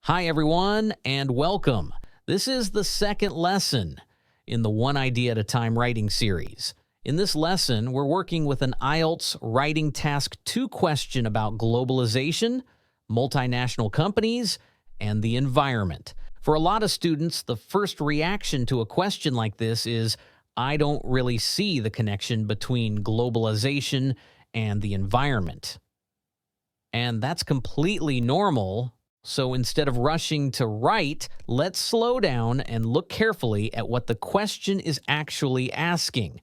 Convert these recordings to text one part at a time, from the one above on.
Hi, everyone, and welcome. This is the second lesson in the One Idea at a Time writing series. In this lesson, we're working with an IELTS Writing Task 2 question about globalization, multinational companies, and the environment. For a lot of students, the first reaction to a question like this is, I don't really see the connection between globalization and the environment. And that's completely normal. So instead of rushing to write, let's slow down and look carefully at what the question is actually asking.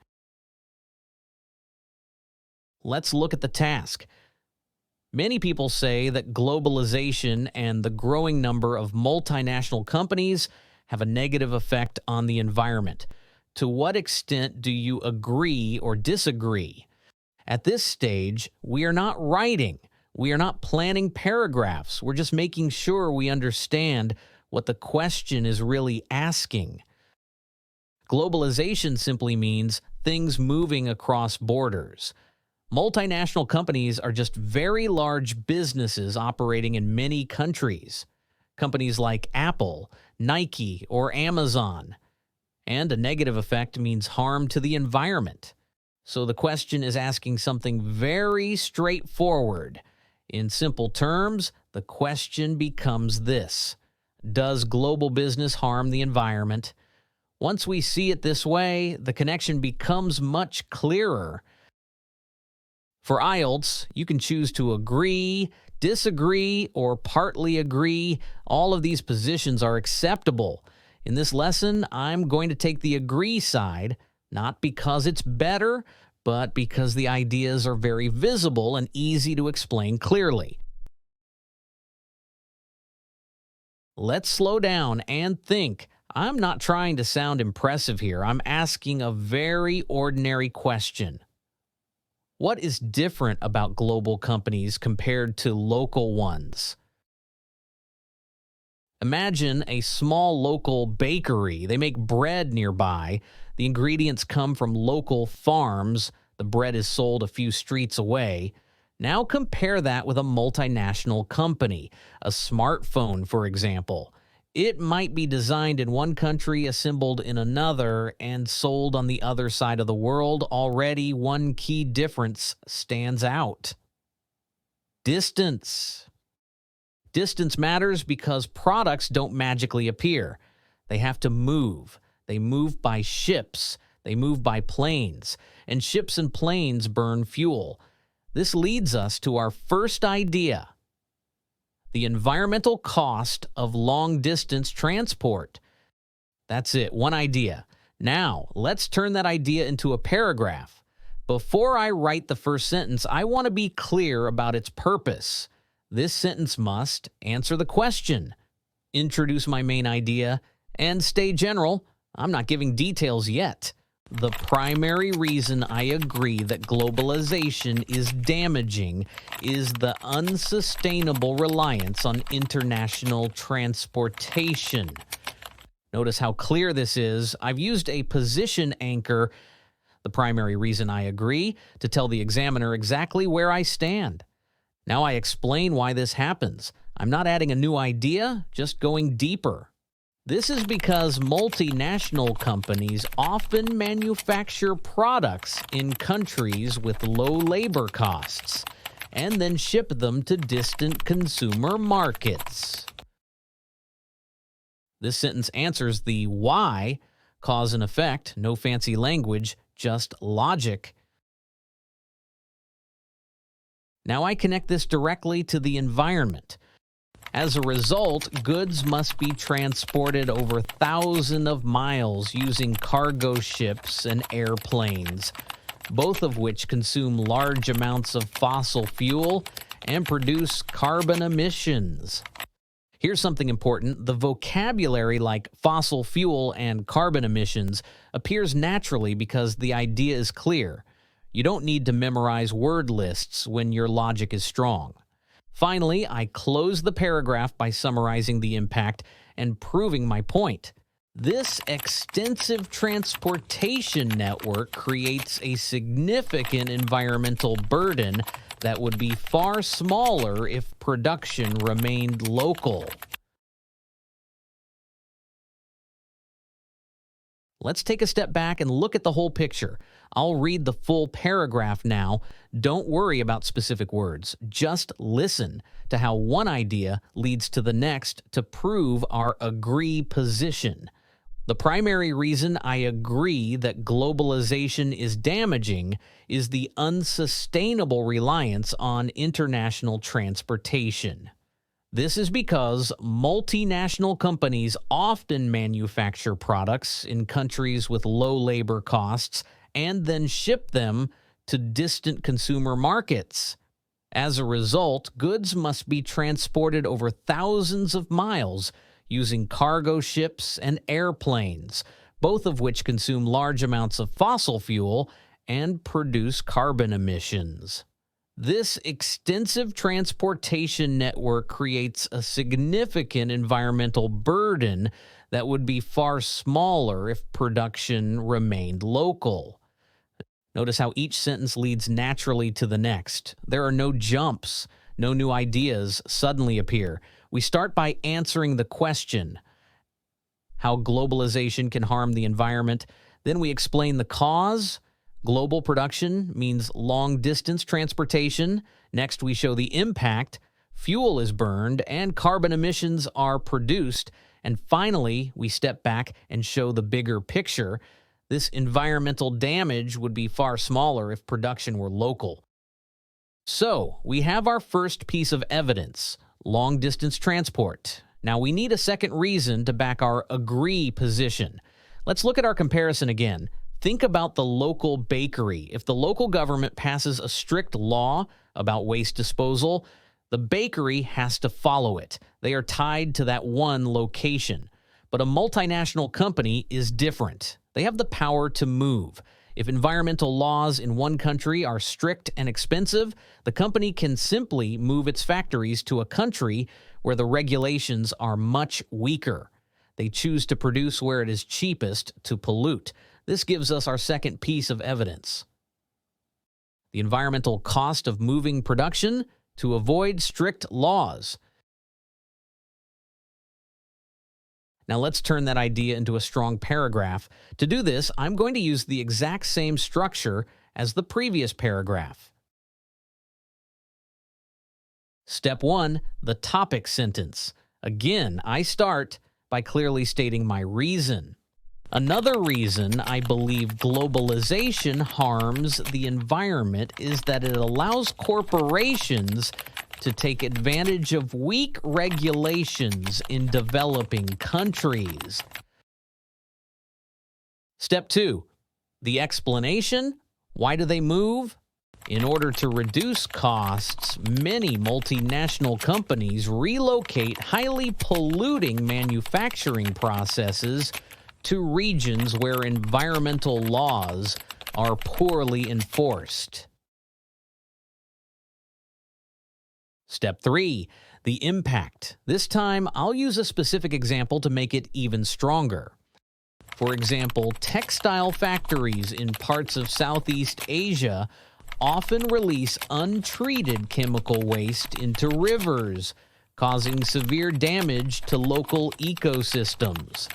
Let's look at the task. Many people say that globalization and the growing number of multinational companies have a negative effect on the environment. To what extent do you agree or disagree? At this stage, we are not writing. We are not planning paragraphs. We're just making sure we understand what the question is really asking. Globalization simply means things moving across borders. Multinational companies are just very large businesses operating in many countries. Companies like Apple, Nike, or Amazon. And a negative effect means harm to the environment. So the question is asking something very straightforward. In simple terms, the question becomes this: does global business harm the environment? Once we see it this way, the connection becomes much clearer. For IELTS, you can choose to agree, disagree, or partly agree. All of these positions are acceptable. In this lesson, I'm going to take the agree side, not because it's better, but because the ideas are very visible and easy to explain clearly. Let's slow down and think. I'm not trying to sound impressive here. I'm asking a very ordinary question. What is different about global companies compared to local ones? Imagine a small local bakery. They make bread nearby. The ingredients come from local farms. The bread is sold a few streets away. Now compare that with a multinational company, a smartphone, for example. It might be designed in one country, assembled in another, and sold on the other side of the world. Already, one key difference stands out. Distance. Distance matters because products don't magically appear. They have to move. They move by ships. They move by planes. And ships and planes burn fuel. This leads us to our first idea: the environmental cost of long-distance transport. That's it, one idea. Now, let's turn that idea into a paragraph. Before I write the first sentence, I want to be clear about its purpose. This sentence must answer the question, introduce my main idea, and stay general. I'm not giving details yet. The primary reason I agree that globalization is damaging is the unsustainable reliance on international transportation. Notice how clear this is. I've used a position anchor, the primary reason I agree, to tell the examiner exactly where I stand. Now I explain why this happens. I'm not adding a new idea, just going deeper. This is because multinational companies often manufacture products in countries with low labor costs and then ship them to distant consumer markets. This sentence answers the why, cause and effect, no fancy language, just logic. Now I connect this directly to the environment. As a result, goods must be transported over thousands of miles using cargo ships and airplanes, both of which consume large amounts of fossil fuel and produce carbon emissions. Here's something important. The vocabulary like fossil fuel and carbon emissions appears naturally because the idea is clear. You don't need to memorize word lists when your logic is strong. Finally, I close the paragraph by summarizing the impact and proving my point. This extensive transportation network creates a significant environmental burden that would be far smaller if production remained local. Let's take a step back and look at the whole picture. I'll read the full paragraph now. Don't worry about specific words. Just listen to how one idea leads to the next to prove our agree position. The primary reason I agree that globalization is damaging is the unsustainable reliance on international transportation. This is because multinational companies often manufacture products in countries with low labor costs and then ship them to distant consumer markets. As a result, goods must be transported over thousands of miles using cargo ships and airplanes, both of which consume large amounts of fossil fuel and produce carbon emissions. This extensive transportation network creates a significant environmental burden that would be far smaller if production remained local. Notice how each sentence leads naturally to the next. There are no jumps. No new ideas suddenly appear. We start by answering the question, how globalization can harm the environment. Then we explain the cause. Global production means long-distance transportation. Next, we show the impact. Fuel is burned and carbon emissions are produced. And finally, we step back and show the bigger picture. This environmental damage would be far smaller if production were local. So, we have our first piece of evidence, long-distance transport. Now, we need a second reason to back our agree position. Let's look at our comparison again. Think about the local bakery. If the local government passes a strict law about waste disposal, the bakery has to follow it. They are tied to that one location. But a multinational company is different. They have the power to move. If environmental laws in one country are strict and expensive, the company can simply move its factories to a country where the regulations are much weaker. They choose to produce where it is cheapest to pollute. This gives us our second piece of evidence. The environmental cost of moving production to avoid strict laws. Now let's turn that idea into a strong paragraph. To do this, I'm going to use the exact same structure as the previous paragraph. Step 1, the topic sentence. Again, I start by clearly stating my reason. Another reason I believe globalization harms the environment is that it allows corporations to take advantage of weak regulations in developing countries. Step 2, the explanation. Why do they move? In order to reduce costs, many multinational companies relocate highly polluting manufacturing processes to regions where environmental laws are poorly enforced. Step 3, the impact. This time, I'll use a specific example to make it even stronger. For example, textile factories in parts of Southeast Asia often release untreated chemical waste into rivers, causing severe damage to local ecosystems.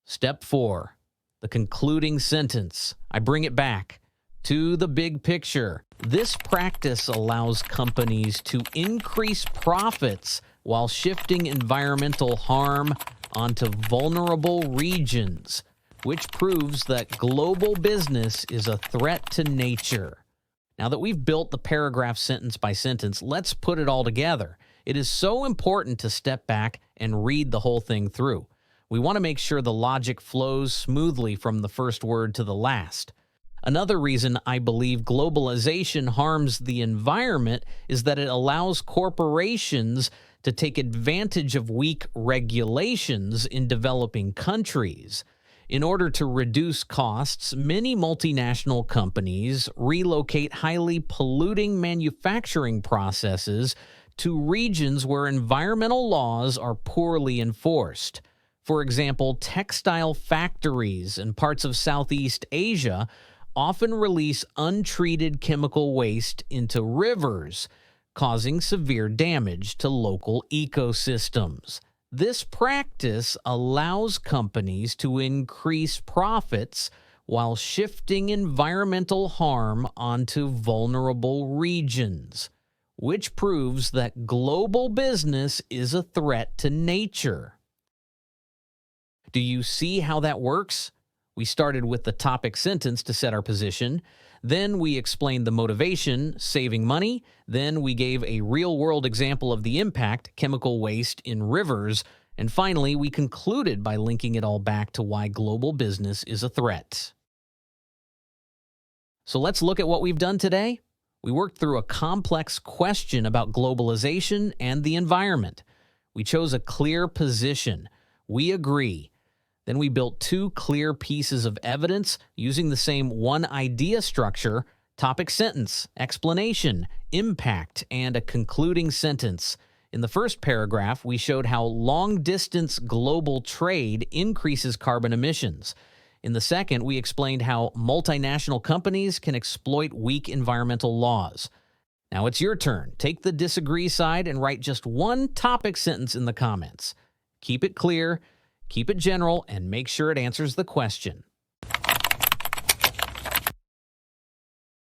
Step 4, the concluding sentence. I bring it back to the big picture. This practice allows companies to increase profits while shifting environmental harm onto vulnerable regions, which proves that global business is a threat to nature. Now that we've built the paragraph sentence by sentence, let's put it all together. It is so important to step back and read the whole thing through. We want to make sure the logic flows smoothly from the first word to the last. Another reason I believe globalization harms the environment is that it allows corporations to take advantage of weak regulations in developing countries. In order to reduce costs, many multinational companies relocate highly polluting manufacturing processes to regions where environmental laws are poorly enforced. For example, textile factories in parts of Southeast Asia often release untreated chemical waste into rivers, causing severe damage to local ecosystems. This practice allows companies to increase profits while shifting environmental harm onto vulnerable regions, which proves that global business is a threat to nature. Do you see how that works? We started with the topic sentence to set our position. Then we explained the motivation, saving money. Then we gave a real-world example of the impact, chemical waste in rivers. And finally, we concluded by linking it all back to why global business is a threat. So let's look at what we've done today. We worked through a complex question about globalization and the environment. We chose a clear position. We agree. Then we built two clear pieces of evidence using the same one idea structure: topic sentence, explanation, impact, and a concluding sentence. In the first paragraph, we showed how long-distance global trade increases carbon emissions. In the second, we explained how multinational companies can exploit weak environmental laws. Now it's your turn. Take the disagree side and write just one topic sentence in the comments. Keep it clear, keep it general, and make sure it answers the question.